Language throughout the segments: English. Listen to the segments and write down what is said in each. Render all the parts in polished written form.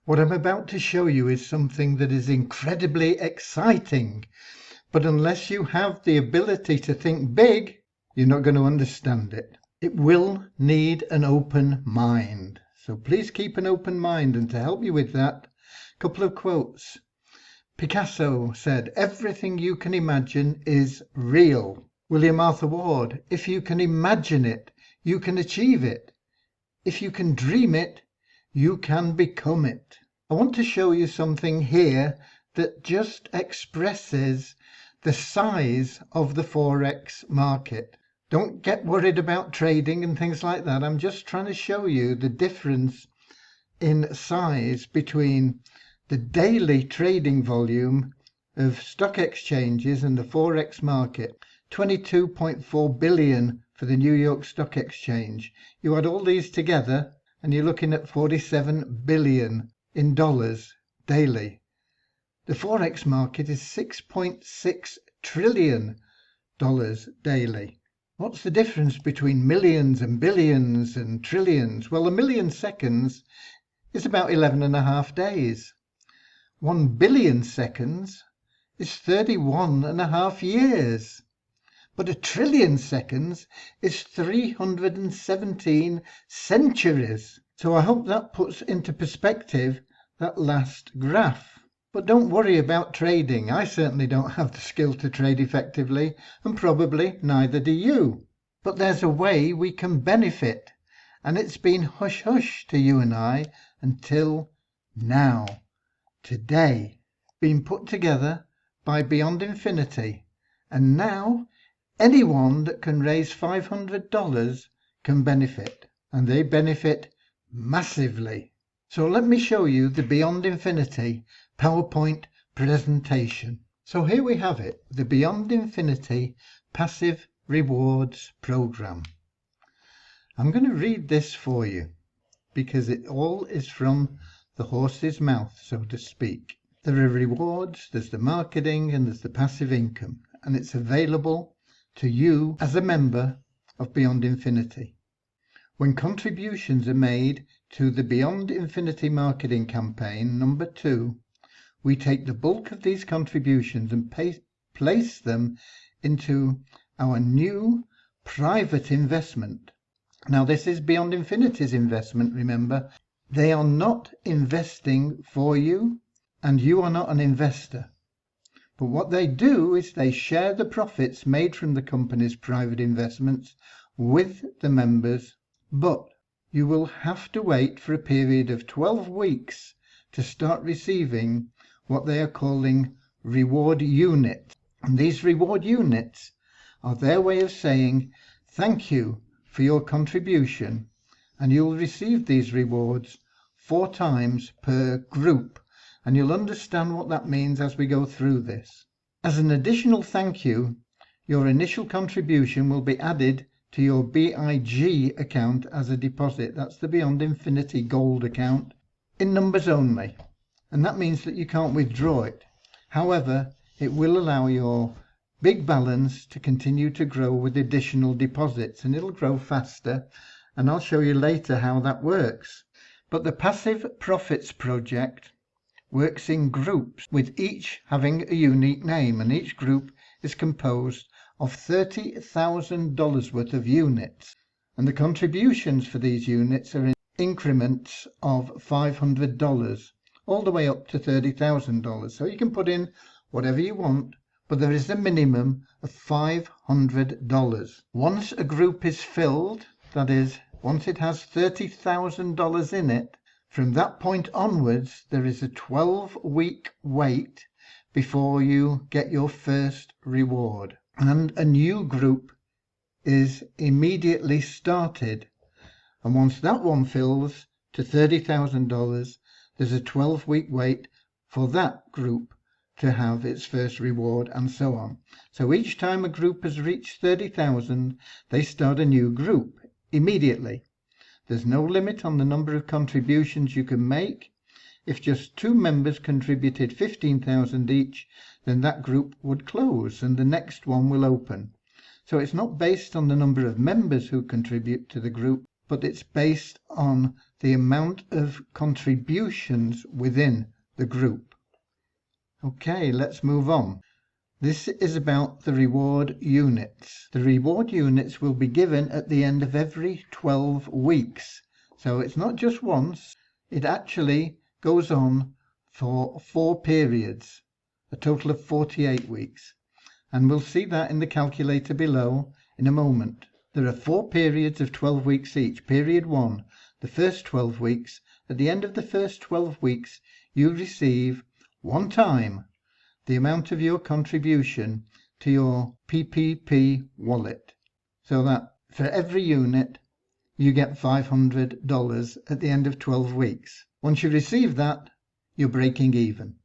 What I'm about to show you is something that is incredibly exciting, but unless you have the ability to think big, you're not going to understand it. It will need an open mind. So please keep an open mind, and to help you with that, a couple of quotes. Picasso said, "Everything you can imagine is real." William Arthur Ward, "If you can imagine it, you can achieve it. If you can dream it, you can become it." I want to show you something here that just expresses the size of the Forex market. Don't get worried about trading and things like that. I'm just trying to show you the difference in size between the daily trading volume of stock exchanges and the Forex market. 22.4 billion for the New York Stock Exchange. You add all these together and you're looking at 47 billion in dollars daily. The Forex market is $6.6 trillion daily. What's the difference between millions and billions and trillions? Well, a million seconds is about 11.5 days. 1 billion seconds is 31.5 years. But a trillion seconds is 317 centuries. So I hope that puts into perspective that last graph. But don't worry about trading. I certainly don't have the skill to trade effectively, and probably neither do you. But there's a way we can benefit, and it's been hush-hush to you and I until now. Today, been put together by Beyond Infinity, and now anyone that can raise $500 can benefit, and they benefit massively. So let me show you the Beyond Infinity PowerPoint presentation. So here we have it, the Beyond Infinity Passive Rewards Program. I'm going to read this for you because it all is from the horse's mouth, so to speak. There are rewards, there's the marketing, and there's the passive income, and it's available to you as a member of Beyond Infinity. When contributions are made to the Beyond Infinity marketing campaign number 2, we take the bulk of these contributions and place them into our new private investment. Now, this is Beyond Infinity's investment, remember. They are not investing for you, and you are not an investor. But what they do is they share the profits made from the company's private investments with the members. But you will have to wait for a period of 12 weeks to start receiving what they are calling reward units. And these reward units are their way of saying thank you for your contribution, and you'll receive these rewards 4 times per group, and you'll understand what that means as we go through this. As an additional thank you, your initial contribution will be added to your BIG account as a deposit. That's the Beyond Infinity Gold account, in numbers only, and that means that you can't withdraw it. However, it will allow your big balance to continue to grow with additional deposits, and it'll grow faster, and I'll show you later how that works. But the Passive Profits Project works in groups, with each having a unique name, and each group is composed of $30,000 worth of units, and the contributions for these units are in increments of $500 all the way up to $30,000. So you can put in whatever you want, but there is a minimum of $500. Once a group is filled, that is, once it has $30,000 in it, from that point onwards there is a 12-week wait before you get your first reward, and a new group is immediately started. And once that one fills to $30,000, there's a 12-week wait for that group to have its first reward, and so on. So each time a group has reached 30,000, they start a new group immediately. There's no limit on the number of contributions you can make. If just 2 members contributed 15,000 each, then that group would close and the next one will open. So it's not based on the number of members who contribute to the group, but it's based on the amount of contributions within the group. Okay, let's move on. This is about the reward units. The reward units will be given at the end of every 12 weeks. So it's not just once, it actually goes on for 4 periods, a total of 48 weeks. And we'll see that in the calculator below in a moment. There are 4 periods of 12 weeks each. Period 1, the first 12 weeks. At the end of the first 12 weeks, you receive one time the amount of your contribution to your PPP wallet. So that for every unit, you get $500 at the end of 12 weeks. Once you receive that, you're breaking even.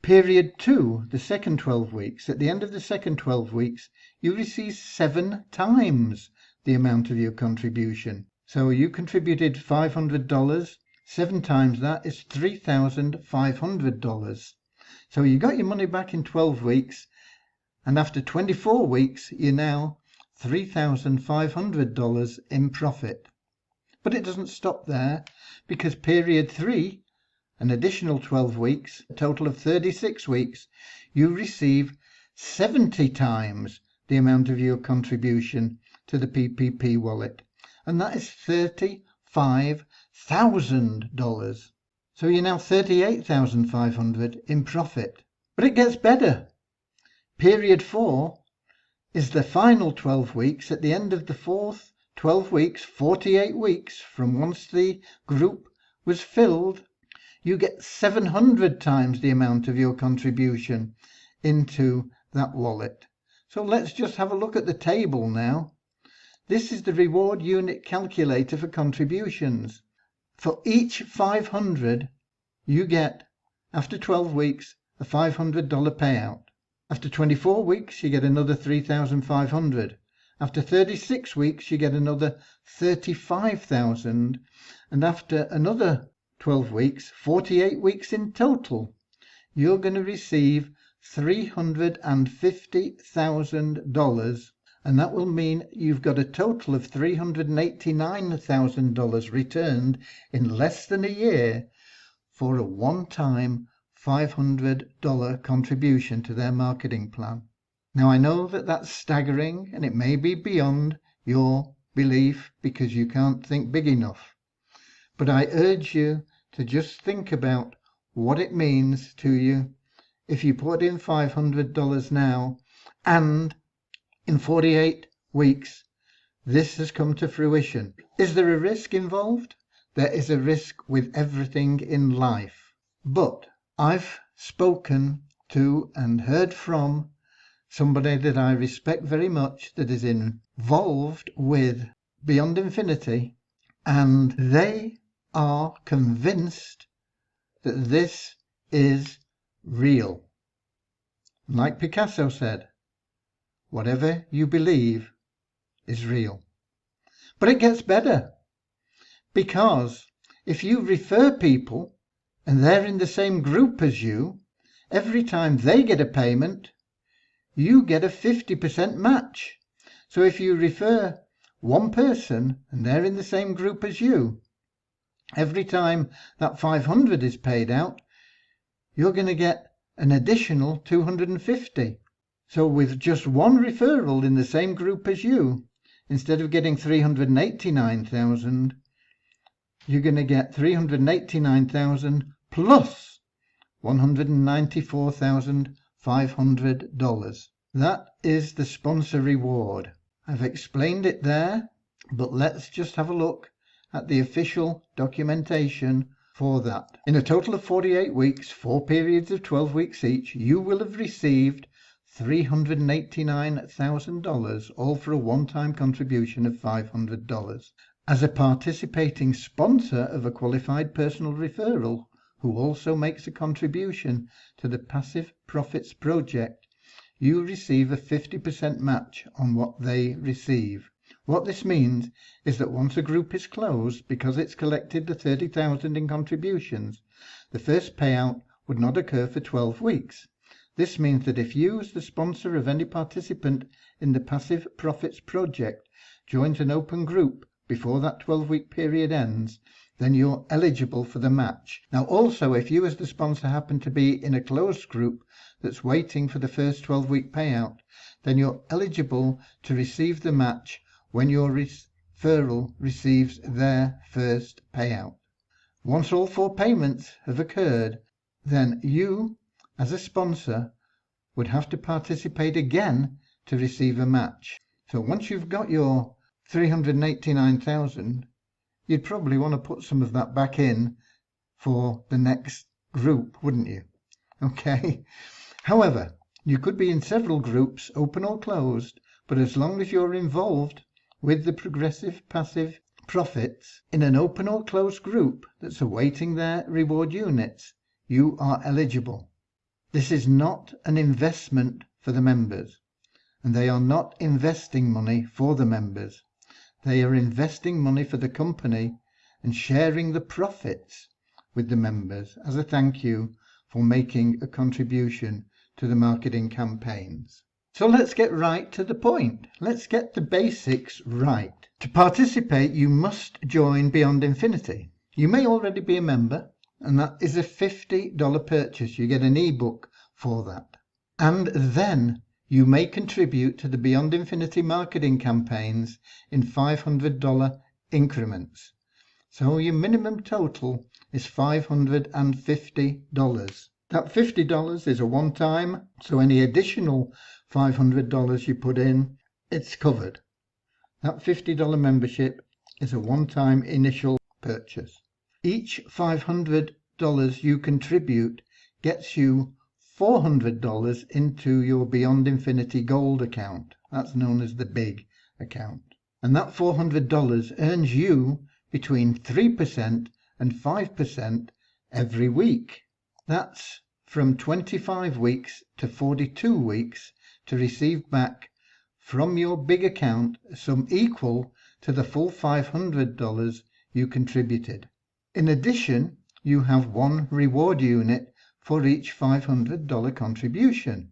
Period 2, the second 12 weeks. At the end of the second 12 weeks, you receive 7 times the amount of your contribution. So you contributed $500, 7 times that is $3,500. So you got your money back in 12 weeks, and after 24 weeks, you're now $3,500 in profit. But it doesn't stop there, because period 3, an additional 12 weeks, a total of 36 weeks, you receive 70 times the amount of your contribution to the PPP wallet, and that is $35,000. So you're now $38,500 in profit. But it gets better. Period 4 is the final 12 weeks. At the end of the fourth 12 weeks, 48 weeks from once the group was filled, you get 700 times the amount of your contribution into that wallet. So let's just have a look at the table now. This is the reward unit calculator for contributions. For each 500, you get, after 12 weeks, a $500 payout. After 24 weeks, you get another $3,500. After 36 weeks, you get another $35,000. And after another 12 weeks, 48 weeks in total, you're going to receive $350,000. And that will mean you've got a total of $389,000 returned in less than a year for a one-time $500 contribution to their marketing plan. Now, I know that that's staggering, and it may be beyond your belief because you can't think big enough. But I urge you to just think about what it means to you if you put in $500 now, and in 48 weeks, this has come to fruition. Is there a risk involved? There is a risk with everything in life. But I've spoken to and heard from somebody that I respect very much that is involved with Beyond Infinity, and they are convinced that this is real. Like Picasso said, whatever you believe is real. But it gets better, because if you refer people and they're in the same group as you, every time they get a payment, you get a 50% match. So if you refer one person and they're in the same group as you, every time that 500 is paid out, you're going to get an additional 250. So with just one referral in the same group as you, instead of getting 389,000, you're going to get 389,000 plus $194,500. That is the sponsor reward. I've explained it there, but let's just have a look at the official documentation for that. In a total of 48 weeks, 4 periods of 12 weeks each, you will have received $389,000, all for a one-time contribution of $500. As a participating sponsor of a qualified personal referral, who also makes a contribution to the Passive Profits Project, you receive a 50% match on what they receive. What this means is that once a group is closed, because it's collected the $30,000 in contributions, the first payout would not occur for 12 weeks. This means that if you, as the sponsor of any participant in the Passive Profits Project, joins an open group before that 12-week period ends, then you're eligible for the match. Now also, if you as the sponsor happen to be in a closed group that's waiting for the first 12-week payout, then you're eligible to receive the match when your referral receives their first payout. Once all 4 payments have occurred, then you as a sponsor would have to participate again to receive a match. So once you've got your $389,000, you'd probably want to put some of that back in for the next group, wouldn't you? Okay. However, you could be in several groups, open or closed, but as long as you're involved with the Progressive Passive Profits in an open or closed group that's awaiting their reward units, you are eligible. This is not an investment for the members, and they are not investing money for the members. They are investing money for the company and sharing the profits with the members as a thank you for making a contribution to the marketing campaigns. So let's get right to the point. Let's get the basics right. To participate, you must join Beyond Infinity. You may already be a member, and that is a $50 purchase. You get an ebook for that. And then you may contribute to the Beyond Infinity marketing campaigns in $500 increments. So your minimum total is $550. That $50 is a one-time, so any additional $500 you put in, it's covered. That $50 membership is a one-time initial purchase. Each $500 you contribute gets you $400 into your Beyond Infinity Gold account. That's known as the big account. And that $400 earns you between 3% and 5% every week. That's from 25 weeks to 42 weeks to receive back from your big account a sum equal to the full $500 you contributed. In addition, you have one reward unit for each $500 contribution.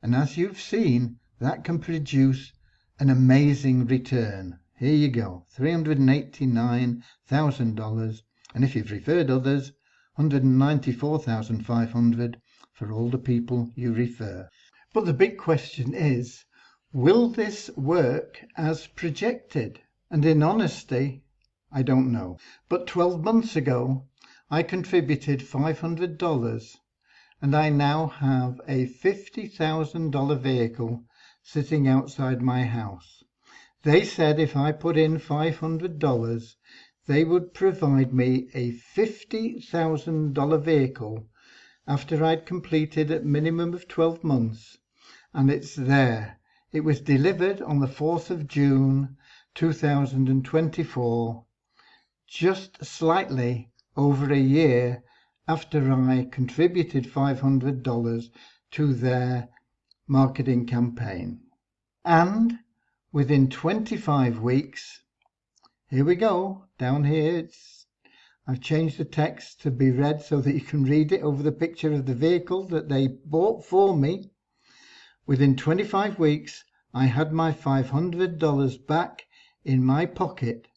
And as you've seen, that can produce an amazing return. Here you go, $389,000. And if you've referred others, $194,500 for all the people you refer. But the big question is, will this work as projected? And in honesty, I don't know. But 12 months ago, I contributed $500, and I now have a $50,000 vehicle sitting outside my house. They said if I put in $500, they would provide me a $50,000 vehicle after I'd completed a minimum of 12 months. And it's there. It was delivered on the 4th of June 2024, just slightly over a year after I contributed $500 to their marketing campaign. And within 25 weeks, here we go, down here, I've changed the text to be read so that you can read it over the picture of the vehicle that they bought for me. Within 25 weeks, I had my $500 back in my pocket,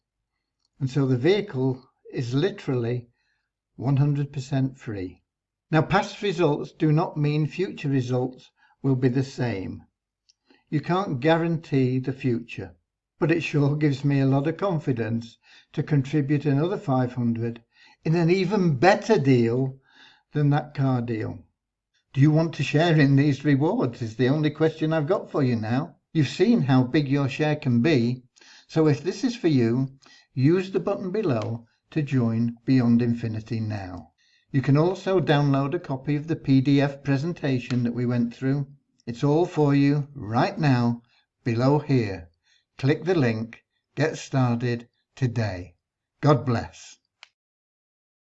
and so the vehicle is literally 100% free. Now, past results do not mean future results will be the same. You can't guarantee the future, but it sure gives me a lot of confidence to contribute another $500 in an even better deal than that car deal. Do you want to share in these rewards is the only question I've got for you now. You've seen how big your share can be, so if this is for you, use the button below to join Beyond Infinity now. You can also download a copy of the PDF presentation that we went through. It's all for you right now below here. Click the link, get started today. God bless.